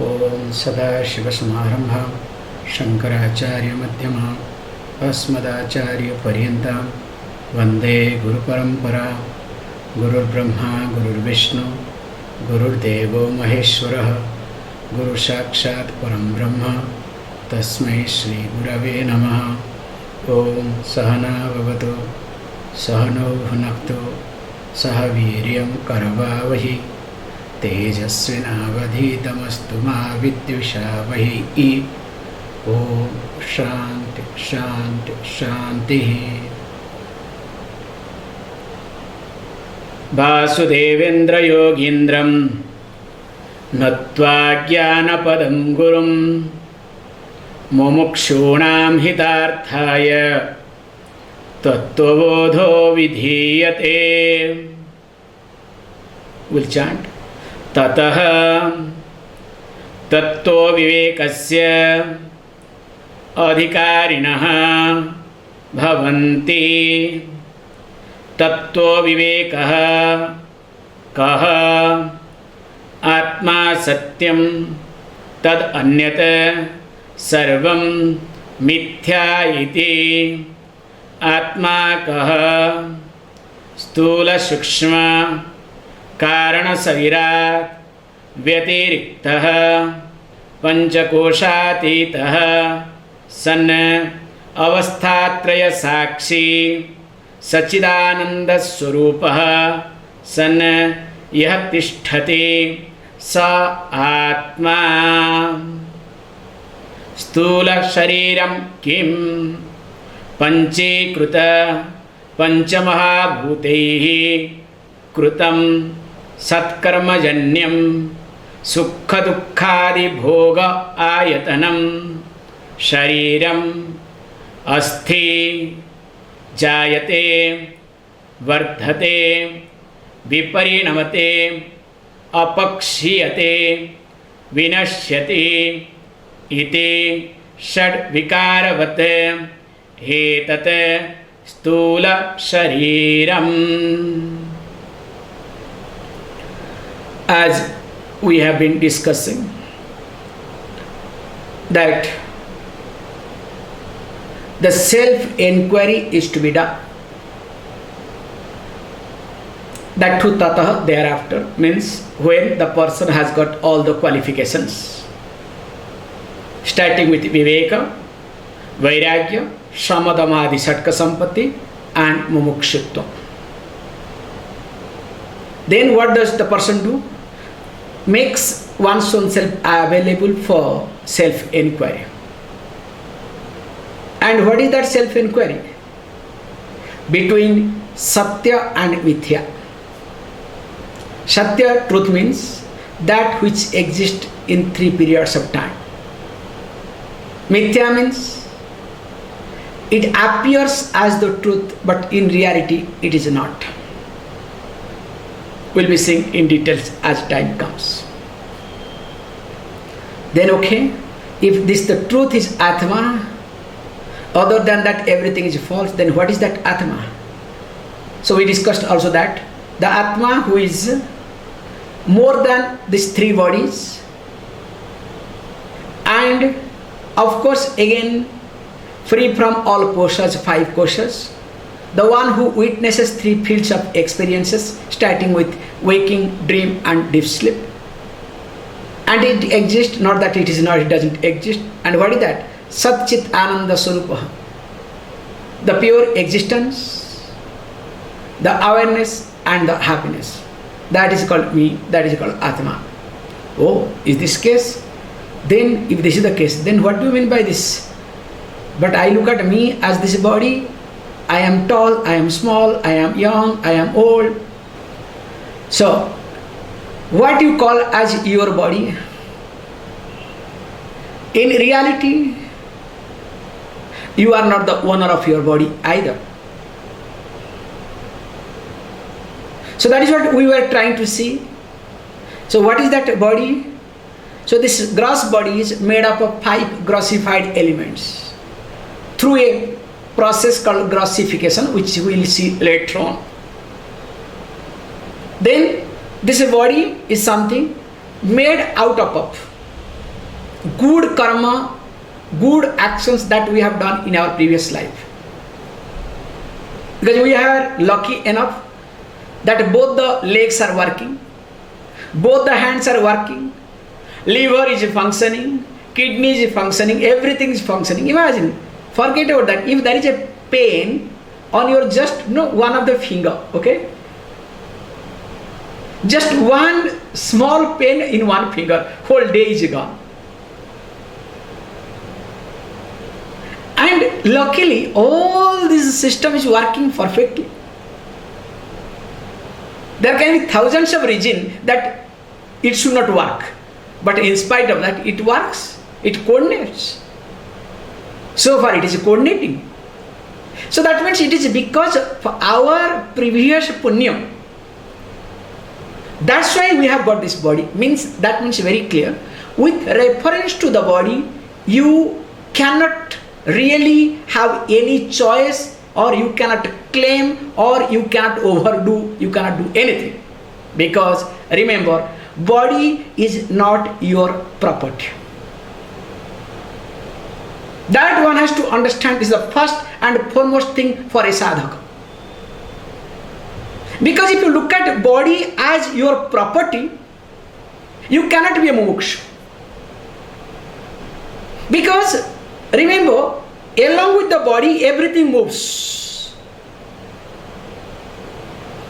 ओम सदाशिवसमारंभां शंकराचार्यमध्यमाम् अस्मदाचार्यपर्यन्तां वन्दे गुरुपरम्परां। गुरुर्ब्रह्मा गुरुर्विष्णु गुरुर्देवो महेश्वरः गुरुसाक्षात् परं ब्रह्म तस्मै श्रीगुरवे नमः। ओम सहना भवतु सहनौ भुनक्तु सह वीर्यं करवावहि तेजस्विनावधीतमस्तु मा विद्विषावहि। ओम शांति शांति शांति। वासुदेवेन्द्र योगीन्द्रं नत्वा ज्ञानपदं गुरुं मुमुक्षूणां हितार्थाय तत्त्वबोधो विधीयते। We'll chant. ततः तत्त्व विवेकस्य अधिकारिणः भवन्ति। तत्त्व विवेकः कः? आत्मा सत्यं तद् अन्यत् सर्वं मिथ्या इति। आत्मा कः? स्थूल सूक्ष्म कारण शरीरात् व्यतिरिक्तः पंचकोशातीतः सन् अवस्थात्रय साक्षी सच्चिदानंद स्वरूपः सन् यः तिष्ठति स आत्मा। स्थूल शरीरं किं? पंचीकृत पंचमहाभूतैः कृतं सत्कर्मजन्यं सुख दुःखादि भोग आयतनं शरीरम् अस्ति। जायते वर्धते विपरिणमते अपक्षीयते विनश्यति इति षड्विकारवत् एतत् स्थूल शरीरम्। As we have been discussing that the self-inquiry is to be done. That to tatah thereafter means when the person has got all the qualifications, starting with viveka, vairagya, shamadamadi satka sampatti and mumukshitva. Then what does the person do? Makes one's own self available for self-inquiry. And what is that self-inquiry? Between Satya and Mithya. Satya, truth, means that which exists in 3 periods of time. Mithya means it appears as the truth, but in reality it is not. We'll be seeing in details as time comes. Then okay, if this the truth is Atma, other than that everything is false, then what is that Atma? So we discussed also that the Atma who is more than these 3 bodies, and of course again free from all koshas, 5 koshas, the one who witnesses 3 fields of experiences, starting with waking, dream and deep sleep. And it exists, not that it is not, it doesn't exist. And what is that? Sat Chit Ananda Sarupa, the pure existence, the awareness and the happiness. That is called me, that is called Atma. Oh, is this case? Then if this is the case, then what do you mean by this? But I look at me as this body. I am tall, I am small, I am young, I am old. So, what you call as your body, in reality, you are not the owner of your body either. So that is what we were trying to see. So what is that body? So this gross body is made up of 5 grossified elements through a process called grossification, which we will see later on. Then this body is something made out of good karma, good actions that we have done in our previous life. Because we are lucky enough that both the legs are working, both the hands are working, liver is functioning, kidney is functioning, everything is functioning. Imagine, forget about that. If there is a pain on your just one of the finger, okay? Just one small pain in one finger, whole day is gone. And luckily, all this system is working perfectly. There can be thousands of reasons that it should not work. But in spite of that, it works. It coordinates. So far, it is coordinating. So that means it is because of our previous punyam. That's why we have got this body. That means very clear. With reference to the body, you cannot really have any choice, or you cannot claim, or you cannot overdo, you cannot do anything. Because remember, body is not your property. That one has to understand is the first and foremost thing for a sadhaka. Because if you look at body as your property, you cannot be a mumukshu. Because remember, along with the body, everything moves.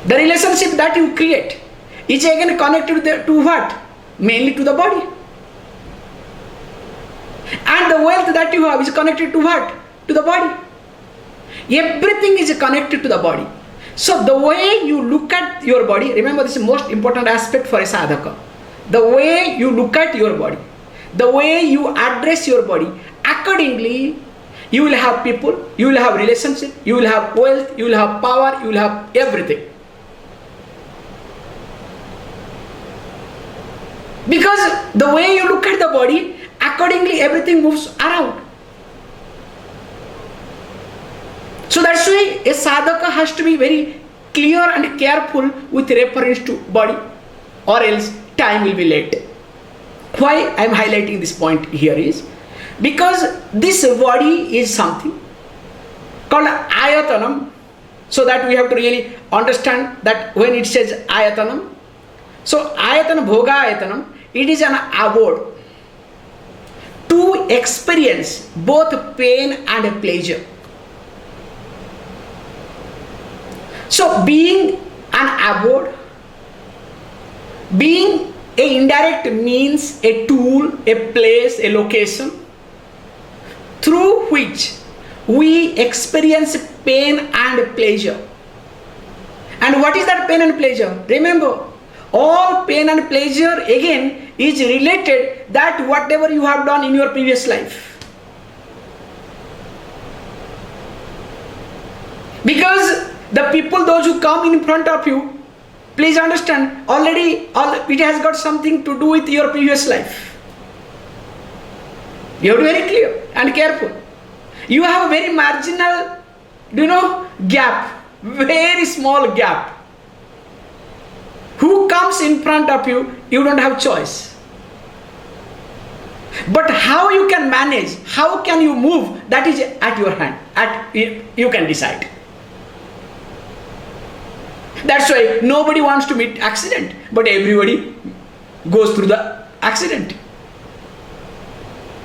The relationship that you create is again connected to what? Mainly to the body. And the wealth that you have is connected to what? To the body. Everything is connected to the body. So the way you look at your body, remember this is the most important aspect for a sadhaka. The way you look at your body, the way you address your body, accordingly you will have people, you will have relationship, you will have wealth, you will have power, you will have everything. Because the way you look at the body, accordingly everything moves around. So that's why a sadhaka has to be very clear and careful with reference to body, or else time will be late. Why I am highlighting this point here is because this body is something called ayatanam, so that we have to really understand that when it says ayatanam, so ayatana bhoga ayatanam, it is an abode to experience both pain and pleasure. So being an abode, being a indirect means, a tool, a place, a location through which we experience pain and pleasure. And what is that pain and pleasure? Remember, all pain and pleasure again is related that whatever you have done in your previous life. Because the people, those who come in front of you, please understand, already it has got something to do with your previous life. You have to be very clear and careful. You have a very marginal, gap, very small gap. Who comes in front of you, you don't have choice. But how you can manage, how can you move, that is at your hand. You can decide. That's why nobody wants to meet accident, but everybody goes through the accident.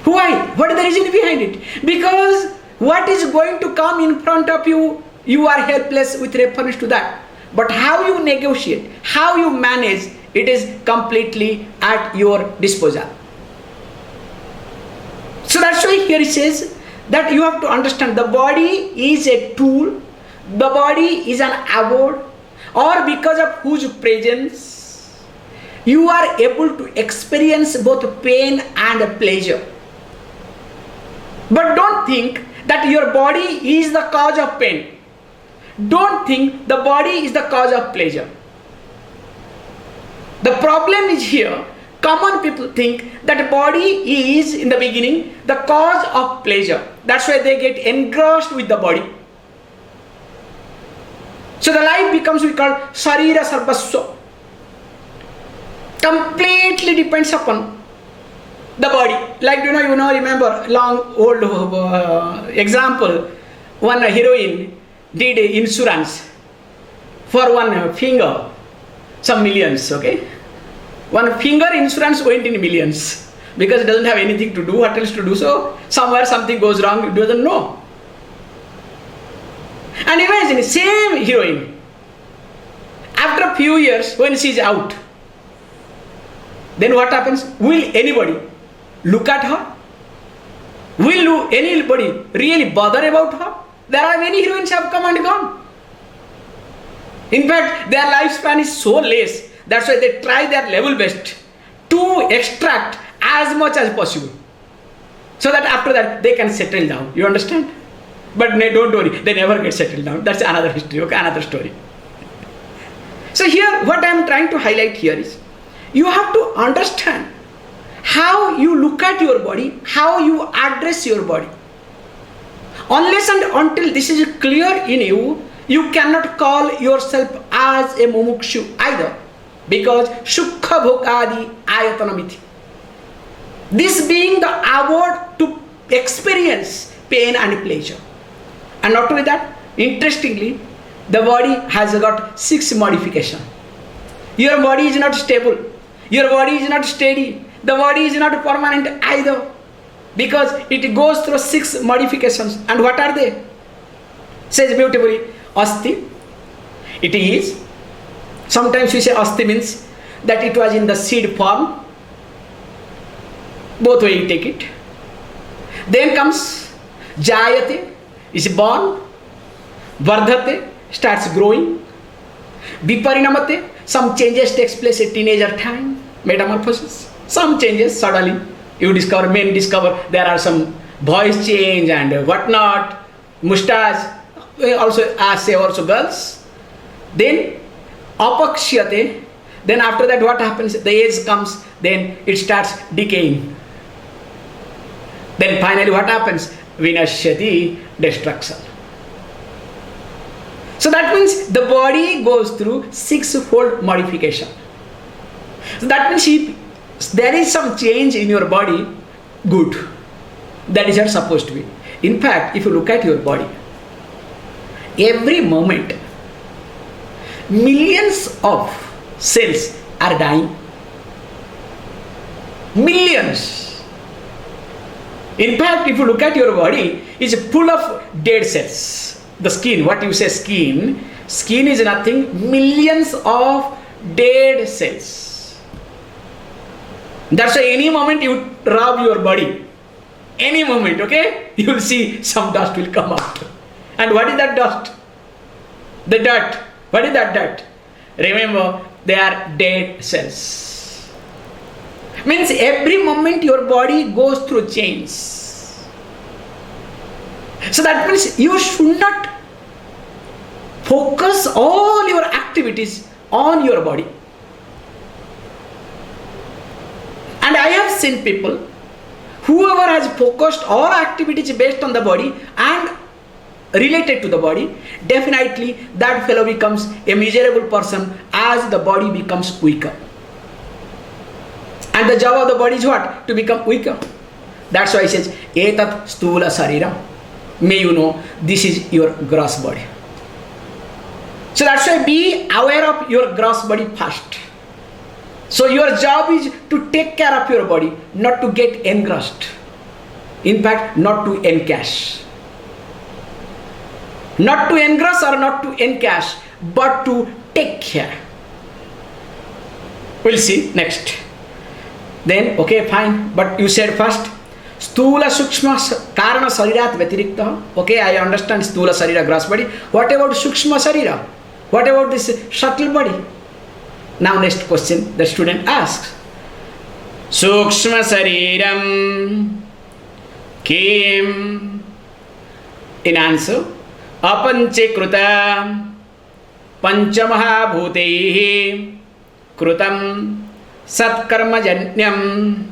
Why? What is the reason behind it? Because what is going to come in front of you, you are helpless with reference to that. But how you negotiate, how you manage, it is completely at your disposal. So that's why here it says that you have to understand the body is a tool, the body is an abode, or because of whose presence you are able to experience both pain and pleasure. But don't think that your body is the cause of pain. Don't think the body is the cause of pleasure. The problem is here, common people think that body is in the beginning the cause of pleasure. That's why they get engrossed with the body. So the life becomes, we call Sarira Sarvasva. Completely depends upon the body. Like, remember, long old example, one heroine did insurance for one finger, some millions, okay? One finger insurance went in millions because it doesn't have anything to do, what else to do, so somewhere something goes wrong, it doesn't know. And imagine, same heroine, after a few years, when she is out, then what happens? Will anybody look at her? Will anybody really bother about her? There are many heroines have come and gone. In fact, their lifespan is so less, that's why they try their level best to extract as much as possible, so that after that they can settle down. You understand? But don't worry, they never get settled down. That's another history, okay, another story. So here, what I am trying to highlight here is, you have to understand how you look at your body, how you address your body. Unless and until this is clear in you, you cannot call yourself as a mumukshu either, because sukha bhokadi ayatanamiti. This being the award to experience pain and pleasure. And not only that, interestingly, the body has got 6 modifications. Your body is not stable. Your body is not steady. The body is not permanent either, because it goes through 6 modifications. And what are they? Says beautifully, asti. It is. Sometimes we say asti means that it was in the seed form. Both way you take it. Then comes jayate, is born. Vardhate, starts growing. Viparinamate, some changes takes place at teenager time, metamorphosis. Some changes suddenly. You discover, men discover there are some voice change and whatnot, mustache, also also girls. Then apakshyate, then after that what happens? The age comes, then it starts decaying. Then finally what happens? Vinashyati, destruction. So that means the body goes through 6-fold modification. So that means if there is some change in your body, good. That is not supposed to be. In fact, if you look at your body, every moment, millions of cells are dying. Millions. In fact, if you look at your body, it's full of dead cells. The skin, what you say skin is nothing, millions of dead cells. That's why any moment you rub your body, any moment, okay, you will see some dust will come out. And what is that dust? The dirt. What is that dirt? Remember, they are dead cells. Means every moment your body goes through change. So that means you should not focus all your activities on your body. And I have seen people, whoever has focused all activities based on the body and related to the body, definitely that fellow becomes a miserable person as the body becomes weaker. And the job of the body is what? To become weaker. That's why he says, etat stula sariram. May you know, this is your gross body. So that's why be aware of your gross body first. So your job is to take care of your body, not to get engrossed. In fact, not to encash. Not to engross or not to encash, but to take care. We'll see next. Then, okay, fine. But you said first, Stula Sukshma Karana Sarirat Vetirikta. Okay, I understand Stula Sarira, gross body. What about Sukshma Sarira? What about this subtle body? Now next question the student asks. Sukshma Sariram Kim. In answer, Apanche Kruta Panchamaha Bhuteihi Krutam Satkarma Janyam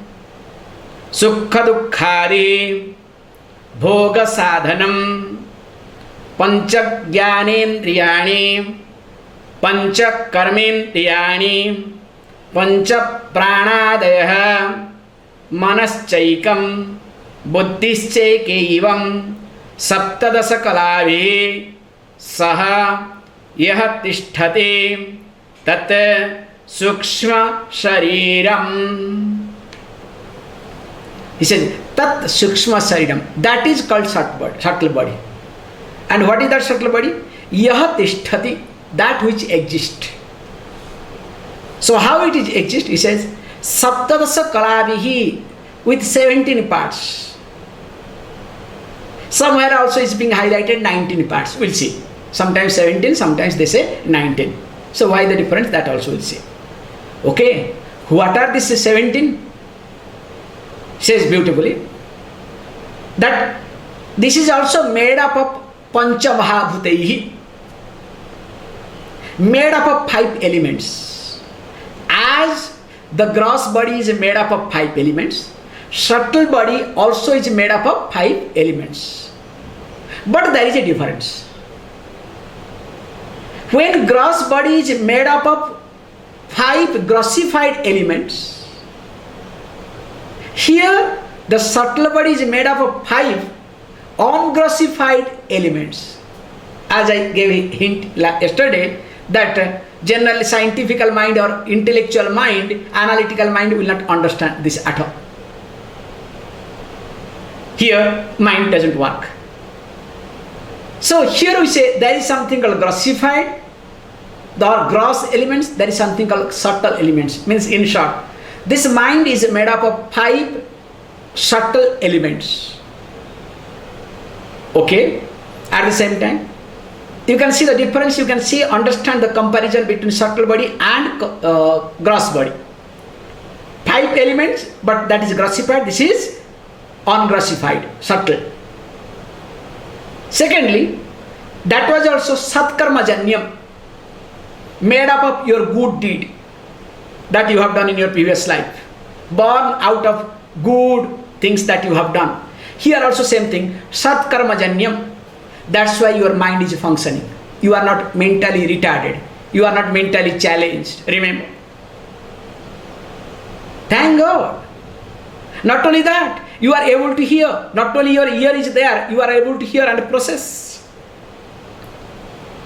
Sukha Dukkhari Bhoga Sadhanam Pancha Jnanendriyani Pancha Karmendriyani Pancha Pranadaya मनश्चैकं बुद्धिश्चैकैवं सप्तदशकलाभिः सह यः तिष्ठति तत् सूक्ष्म शरीरम. He says tat sukshma shariram, that is called subtle body. And what is that subtle body? Yah tisthati, that which exists. So how it is exist? He says saptadasa kalavihi, with 17 parts. Somewhere also is being highlighted 19 parts. We'll see. Sometimes 17, sometimes they say 19. So why the difference? That also we'll see. Okay, what are these 17? Says beautifully that this is also made up of pancha mahabhutaihi, made up of 5 elements. As the gross body is made up of 5 elements, subtle body also is made up of 5 elements. But there is a difference. When gross body is made up of 5 grossified elements, here the subtle body is made up of 5 ungrossified elements. As I gave a hint yesterday, that generally scientific mind or intellectual mind, analytical mind will not understand this at all. Here mind doesn't work. So here we say there is something called grossified, or gross elements, there is something called subtle elements. Means in short, this mind is made up of 5 subtle elements. Okay? At the same time, you can see the difference, you can see, understand the comparison between subtle body and gross body. 5 elements, but that is grossified, this is ungrossified, subtle. Secondly, that was also satkarma janyam, made up of your good deed that you have done in your previous life, born out of good things that you have done. Here also same thing, satkarma janyam. That's why your mind is functioning. You are not mentally retarded, you are not mentally challenged. Remember, thank God. Not only that, you are able to hear. Not only your ear is there, you are able to hear and process.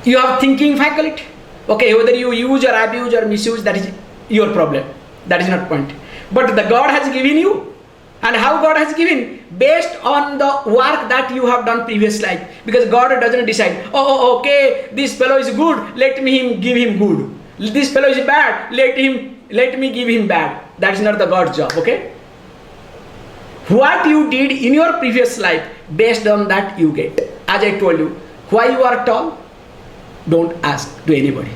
You have thinking faculty. Okay, whether you use or abuse or misuse, that is your problem. That is not point. But the God has given you. And how God has given? Based on the work that you have done previous life. Because God doesn't decide, okay, this fellow is good, let me give him good. This fellow is bad, let me give him bad. That is not the God's job, okay? What you did in your previous life, based on that you get. As I told you, why you are tall? Don't ask to anybody.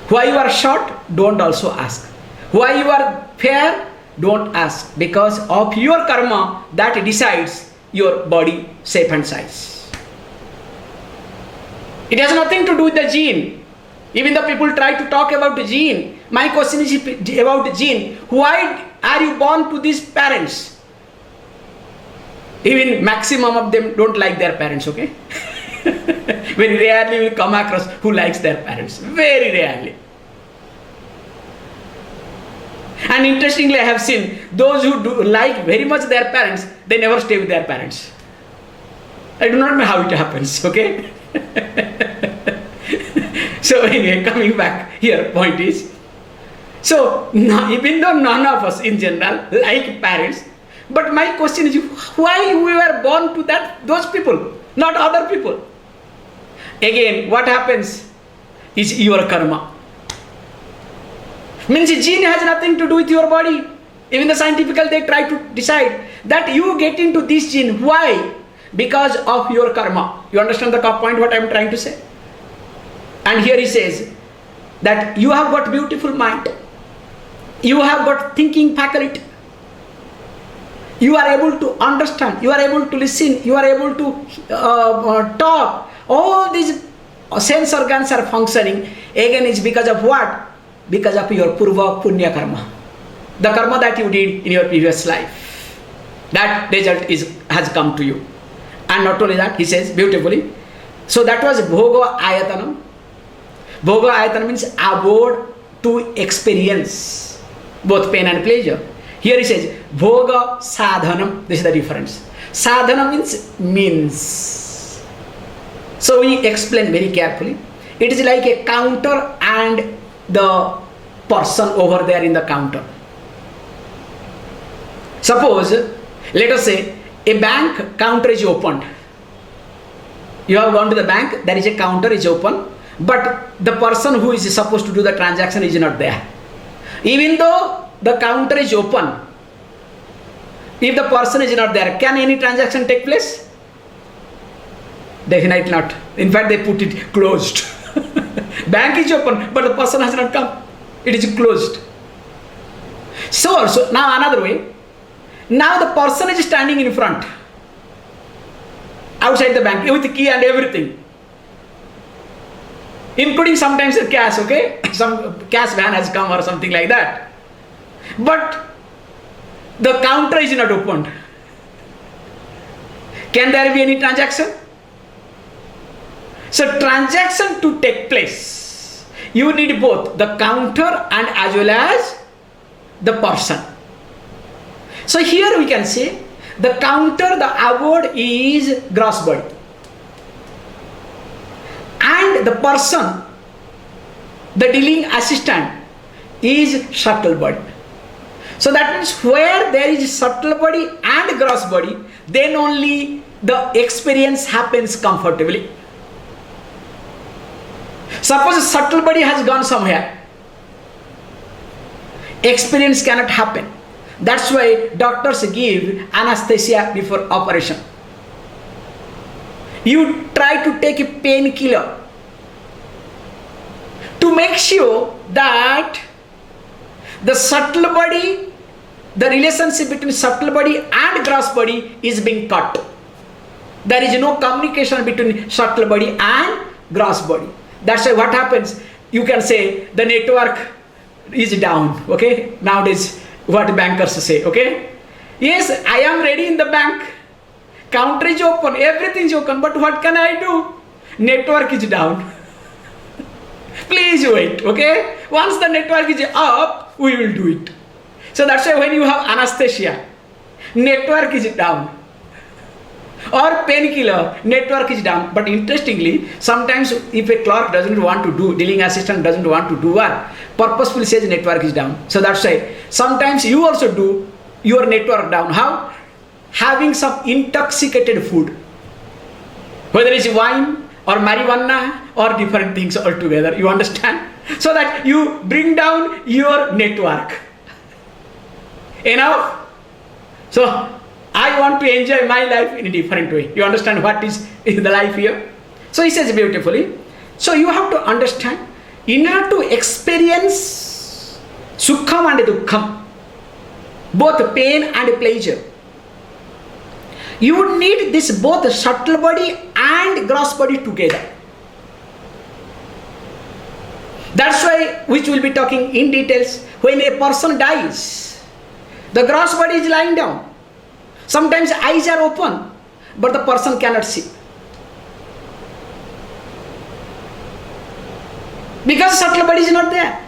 Why you are short? Don't also ask. Why you are fair? Don't ask. Because of your karma that decides your body shape and size. It has nothing to do with the gene. Even the people try to talk about the gene. My question is about the gene. Why are you born to these parents? Even maximum of them don't like their parents, okay? Very rarely will come across who likes their parents. Very rarely. And interestingly, I have seen those who do like very much their parents, they never stay with their parents. I do not know how it happens, okay? So anyway, coming back here, point is, so even though none of us in general like parents, but my question is, why we were born to those people, not other people? Again, what happens is your karma. Means gene has nothing to do with your body. Even the scientific, they try to decide that you get into this gene. Why? Because of your karma. You understand the point what I am trying to say? And here he says that you have got beautiful mind. You have got thinking faculty. You are able to understand. You are able to listen. You are able to talk. All these sense organs are functioning. Again, it's because of what? Because of your purva punya karma. The karma that you did in your previous life. That result has come to you. And not only that, he says beautifully. So that was bhoga ayatanam. Bhoga ayatanam means abode to experience both pain and pleasure. Here he says, Bhoga sadhanam. This is the difference. Sadhana means. So we explain very carefully. It is like a counter and the person over there in the counter. Suppose, let us say, a bank counter is opened. You have gone to the bank, there is a counter is open, but the person who is supposed to do the transaction is not there. Even though the counter is open, if the person is not there, can any transaction take place? Definitely not. In fact, they put it closed. Bank is open, but the person has not come. It is closed. So now another way. Now the person is standing in front, outside the bank, with the key and everything, including sometimes the cash, okay? Some cash van has come or something like that. But the counter is not opened. Can there be any transaction? So transaction to take place, you need both the counter and as well as the person. So here we can say the counter, the abode is gross body, and the person, the dealing assistant, is subtle body. So that means where there is subtle body and gross body, then only the experience happens comfortably. Suppose subtle body has gone somewhere, experience cannot happen. That's why doctors give anesthesia before operation. You try to take a painkiller to make sure that the subtle body, the relationship between subtle body and gross body is being cut. There is no communication between subtle body and gross body. That's why what happens, you can say the network is down, okay? Nowadays, what bankers say, okay? Yes, I am ready in the bank. Counter is open, everything is open, but what can I do? Network is down. Please wait, okay? Once the network is up, we will do it. So that's why when you have anesthesia, network is down. Or painkiller, network is down. But interestingly, sometimes if a clerk doesn't want to do, dealing assistant doesn't want to do work, purposefully says network is down. So that's why sometimes you also do your network down. How? Having some intoxicated food. Whether it's wine or marijuana or different things altogether. You understand? So that you bring down your network. Enough? So I want to enjoy my life in a different way. You understand what is the life here? So he says beautifully. So you have to understand, in order to experience sukham and dukkham, both pain and pleasure, you would need this both subtle body and gross body together. That's why, which we'll be talking in details, when a person dies, the gross body is lying down. Sometimes eyes are open, but the person cannot see. Because subtle body is not there.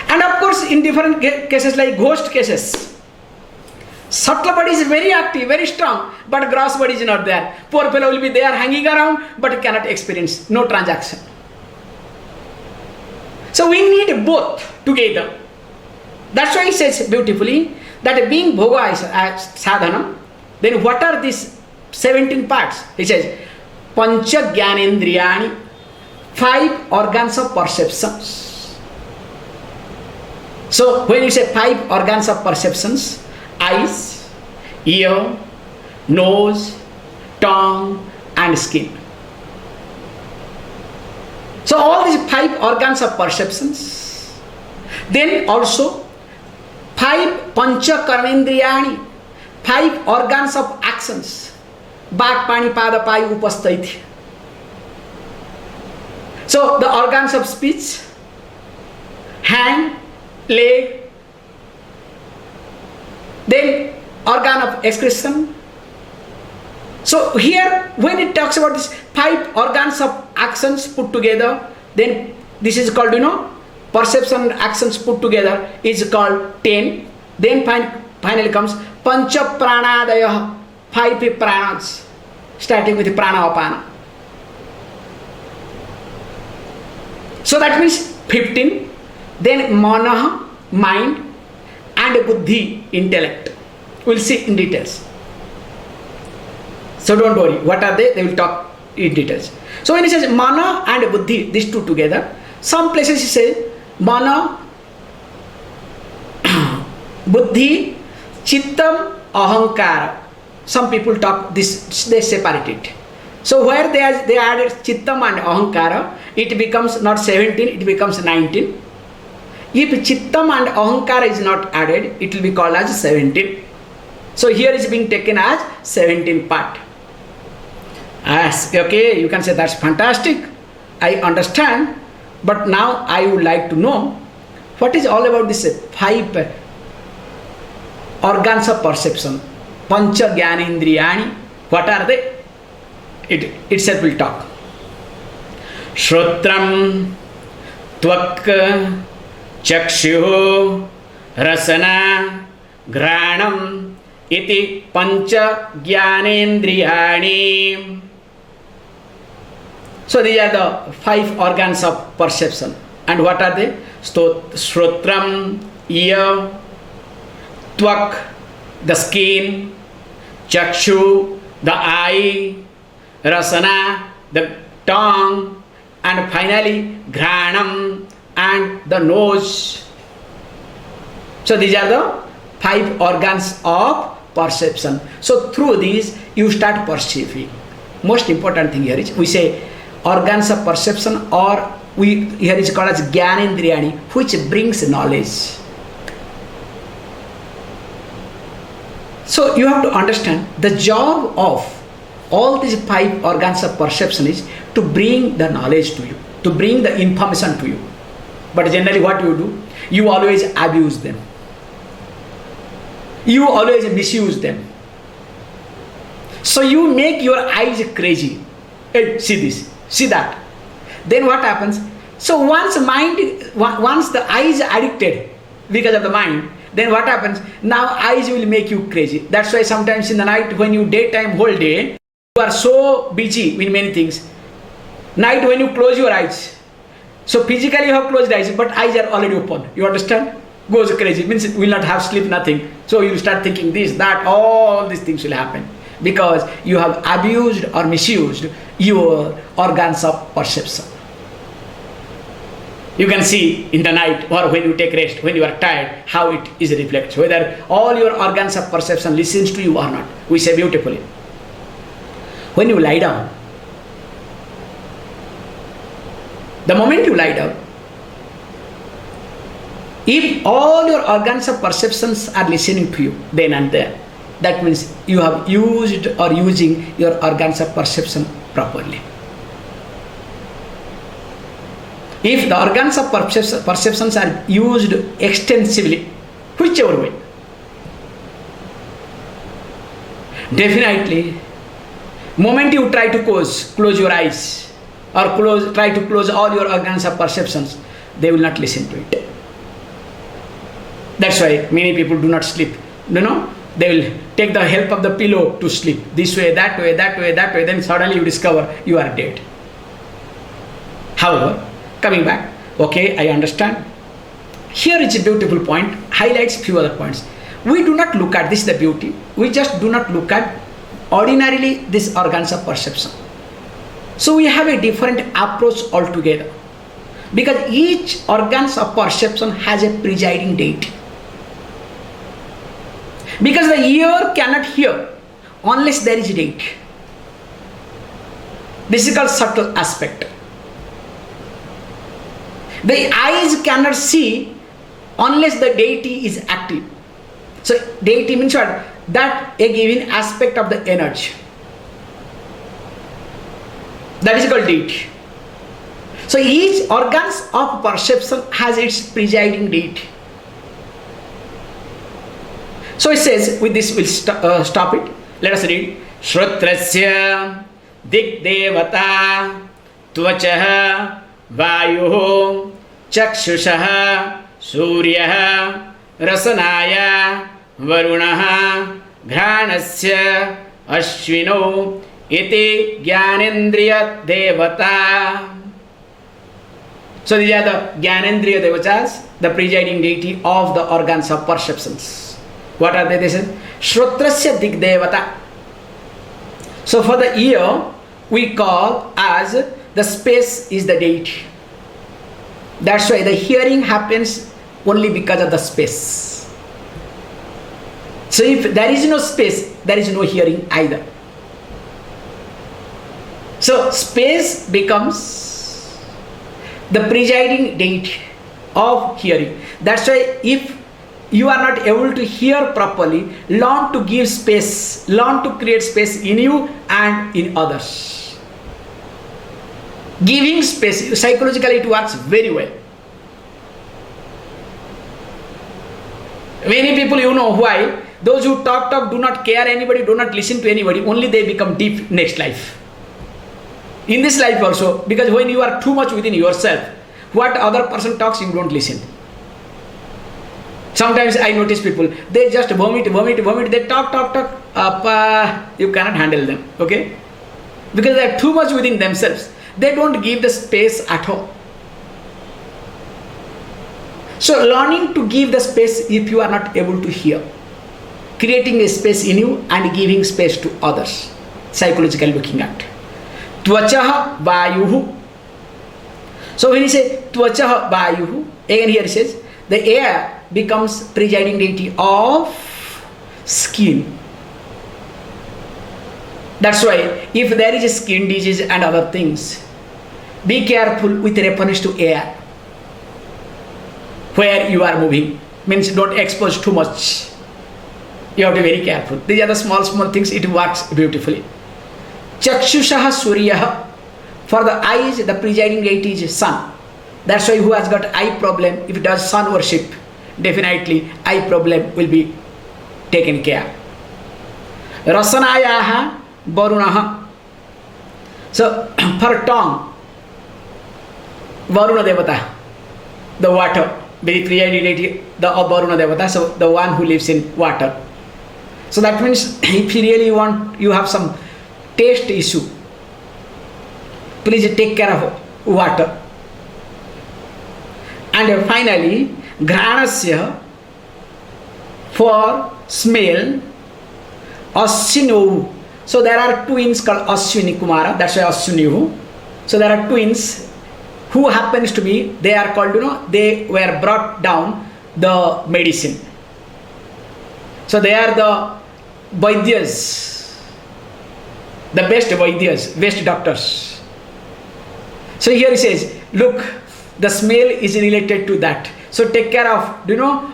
And of course, in different cases like ghost cases, subtle body is very active, very strong, but gross body is not there. Poor fellow will be there hanging around, but cannot experience, no transaction. So we need both together. That's why he says beautifully, that being bhoga is sadhanam, then what are these 17 parts? He says, pancha jnanendriyani, 5 organs of perceptions. So when you say 5 organs of perceptions, eyes, ear, nose, tongue and skin. So all these 5 organs of perceptions, then also 5 pancha karmendriyani, 5 organs of actions, bak, pani, pada, payu, upasthiti. So the organs of speech, hand, leg, then organ of excretion. So here when it talks about these 5 organs of actions put together, then this is called, perception and actions put together is called 10. Then finally comes Pancha Pranadaya, 5 pranas, starting with Pranapana. So that means 15. Then Mana, mind, and Buddhi, intellect. We'll see in details. So don't worry, what are they? They will talk in details. So when he says Mana and Buddhi, these two together, some places he says Mana, Buddhi, Chittam, Ahankara. Some people talk this, they separate it. So where they added Chittam and Ahankara, it becomes not 17, it becomes 19. If Chittam and Ahankara is not added, it will be called as 17. So here is being taken as 17 part. As, okay, you can say that's fantastic. I understand. But now I would like to know what is all about this 5 organs of perception. Pancha Jnanendriyani. What are they? It itself will talk. Shrotram, Tvak, Chakshu, Rasana, Granam, iti Pancha Jnanendriyani. So these are the 5 organs of perception. And what are they? Shrotram, ear, Tvak, the skin, Chakshu, the eye, Rasana, the tongue, and finally Granam, and the nose. So these are the 5 organs of perception. So through these you start perceiving. Most important thing here is we say organs of perception, or here is called as Jnanendriyani, which brings knowledge. So you have to understand the job of all these 5 organs of perception is to bring the knowledge to you, to bring the information to you. But generally what you do? You always abuse them. You always misuse them. So you make your eyes crazy. Hey, see this, see that. Then what happens? So once the eye is addicted because of the mind, then what happens? Now eyes will make you crazy. That's why sometimes in the night when you daytime whole day, you are so busy with many things. Night when you close your eyes, so physically you have closed eyes, but eyes are already open. You understand? Goes crazy, means will not have sleep, nothing. So you start thinking this, that, all these things will happen. Because you have abused or misused your organs of perception. You can see in the night or when you take rest, when you are tired, how it is reflected. Whether all your organs of perception listens to you or not. We say beautifully. When you lie down, the moment you lie down, if all your organs of perceptions are listening to you then and there, that means you have used or using your organs of perception properly. If the organs of perceptions are used extensively, whichever way, definitely, moment you try to close your eyes or try to close all your organs of perceptions, they will not listen to it. That's why many people do not sleep. You know, they will take the help of the pillow to sleep. This way, that way, that way, that way. Then suddenly you discover you are dead. However, coming back, okay, I understand. Here is a beautiful point, highlights few other points. We do not look at this, the beauty. We just do not look at ordinarily these organs of perception. So we have a different approach altogether. Because each organs of perception has a presiding deity. Because the ear cannot hear unless there is a deity. This is called subtle aspect. The eyes cannot see unless the deity is active. So deity means what? That a given aspect of the energy. That is called deity. So each organs of perception has its presiding deity. So it says, with this we'll stop it. Let us read. Shrutrasya Digdevata Tvachaha Vayuho Chakshushaha Suryaha रसनाया वरुणः घ्राणस्य अश्विनो इति ज्ञानेन्द्रिय देवता. So these are the Jnanendriya Devatas, the presiding deity of the organs of perceptions. What are they? This is Shrotrasya Digdevata. So for the ear, we call as the space is the deity. That's why the hearing happens only because of the space. So if there is no space, there is no hearing either. So space becomes the presiding deity of hearing. That's why if you are not able to hear properly, learn to give space, learn to create space in you and in others. Giving space, psychologically it works very well. Many people, you know why, those who talk, do not care anybody, do not listen to anybody, only they become deep next life. In this life also, because when you are too much within yourself, what other person talks, you don't listen. Sometimes I notice people, they just vomit, they talk, you cannot handle them, okay? Because they are too much within themselves. They don't give the space at all. So learning to give the space if you are not able to hear. Creating a space in you and giving space to others. Psychologically looking at. Tvachaha vayuhu. So when he says Tvachaha vayuhu, again here he says, the air becomes presiding deity of skin. That's why if there is a skin disease and other things, be careful with reference to air. Where you are moving, means don't expose too much. You have to be very careful. These are the small things, it works beautifully. Chakshushaha Suryaha. For the eyes, the presiding deity is sun. That's why who has got eye problem, if it does sun worship, definitely eye problem will be taken care. Rasanayaha Varunaha. So for tongue, Varuna Devata, the water, the presiding deity, the Varuna Devata, so the one who lives in water. So that means if you really want, you have some taste issue, please take care of water. And finally, Granasya for smell, Aswinu. So there are twins called Aswini Kumara, that's why Aswini. So there are twins who happens to be, they are called, they were brought down the medicine. So they are the Vaidyas, the best Vaidyas, best doctors. So here he says, look, the smell is related to that. So take care of,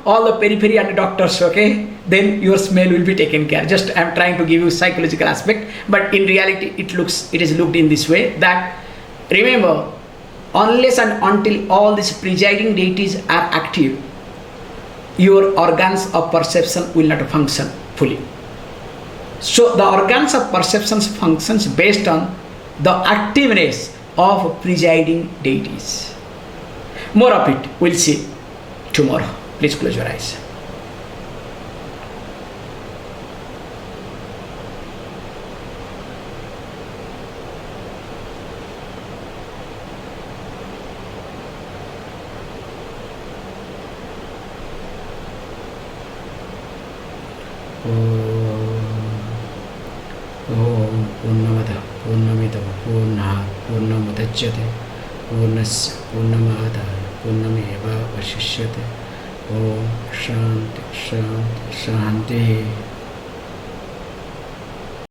all the periphery and doctors, okay? Then your smell will be taken care. Just I am trying to give you psychological aspect, but in reality it is looked in this way that, remember, unless and until all these presiding deities are active, your organs of perception will not function fully. So the organs of perception functions based on the activeness of presiding deities. More of it we'll see tomorrow. Please close your eyes. पूर्णस्य पूर्णमादाय पूर्णमेवावशिष्यते. ओम शांति शांति शांति.